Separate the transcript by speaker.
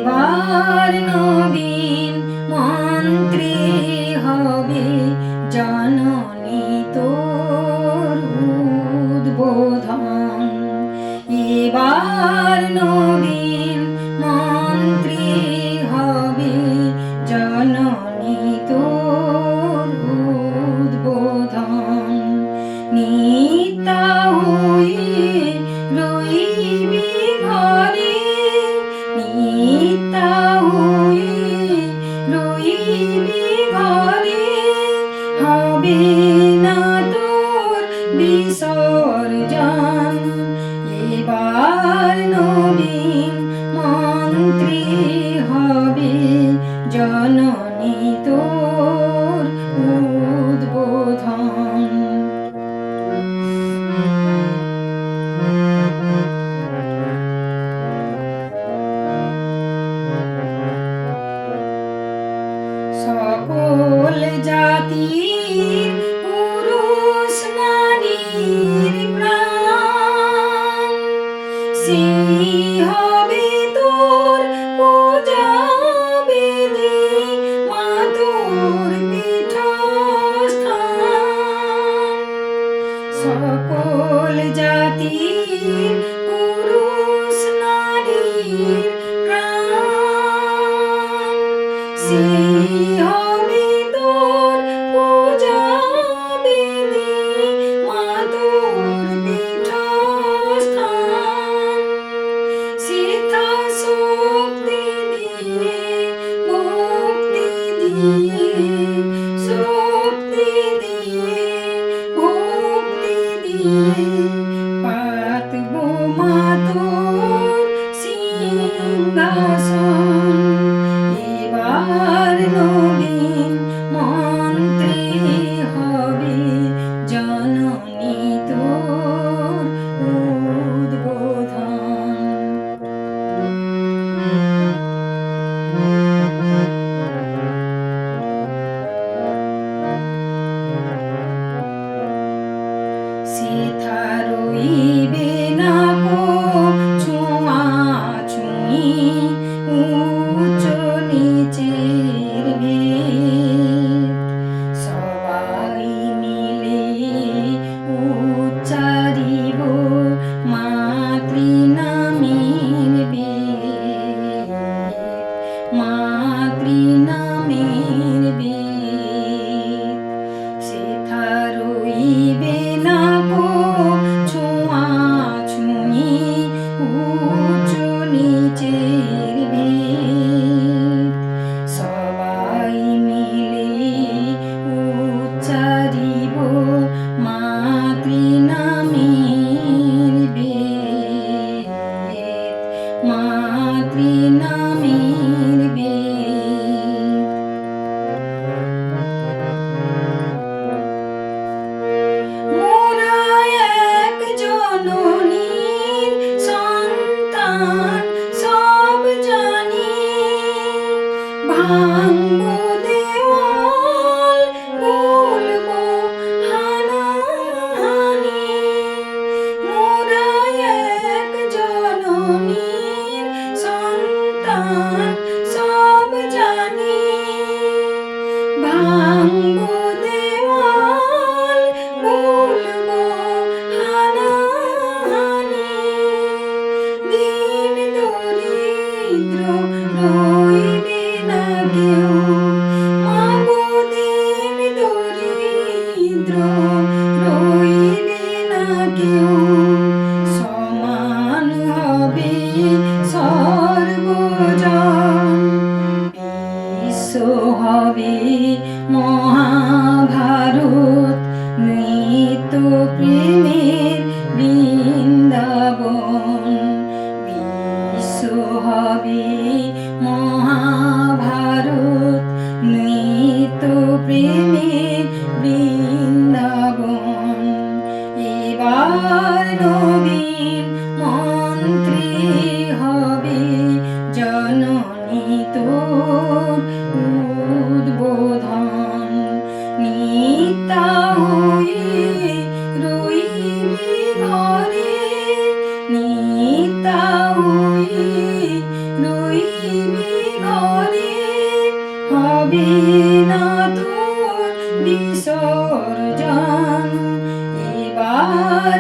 Speaker 1: এবার নবীন মন্ত্রী হবে জননী তোর উদ্বোধন। এবার নবীন মন্ত্রী হবে জননী তোর উদ্বোধন। নিতা হয়ে রইবি ঘরে, নিতা হয়ে রইবি ঘরে, হবে না তোর বিসর্জন। এবার নবীন মন্ত্রী হবে জননী তোর উদ্বোধন। সকল জাতির পুরুষ নারীর প্রাণ, সেই হবে তোর পূজা বেদী, মা তোর পীঠস্থান। সকল জাতির পুরুষ নারীর প্রাণ, সেই হবে তোর পূজা বেদী, মা তোর পীঠস্থান। সিদ্ধা শক্তি দিয়ে ভক্তি দিয়ে, শক্তি দিয়ে ভক্তি দিয়ে, পাতব মা তোর সিংহাসন। এবার নবীন মন্ত্রী হবে জননী তোর উদ্বোধন। সেথা রইবে না কো ছোঁয়াছুঁয়ি, উচ্চ নিচের ভেদ। সবাই মিলে উচ্চারিব মাতৃনামের বেদ, মাতৃনামের বেদ। সেথা রইবে না কো ছোঁয়াছুঁয়ি, উচ্চ নিচের ভেদ। সবাই মিলে উচ্চারিব মাতৃনামের বেদ, মাতৃনামের বেদ। মোরা এক জননীর সন্তান সব জানি, ভাঙব দেওয়াল বলব হানাহানি। মোরা এক জননীর সন্তান সব জানি, ভাঙব দেওয়াল বলব হানাহানি। দিন দরিদ্র রইবে না কেউ, মাগো দিন দরিদ্র রইবে না কেউ। সমান হবে সর্বজন, বিশ্ব হবে মহাভারত, নিত্য প্রেমের বৃন্দাবন। বিশ্ব হবে মহাভারত, নিত্য প্রেমের বৃন্দাবন। এবার নবীন মন্ত্রী হবে জননী তোর উদ্বোধন। নিতা হয়ে রইবি ঘরে, নিতা হয়ে রইবি নতুন বিসর্জন এবার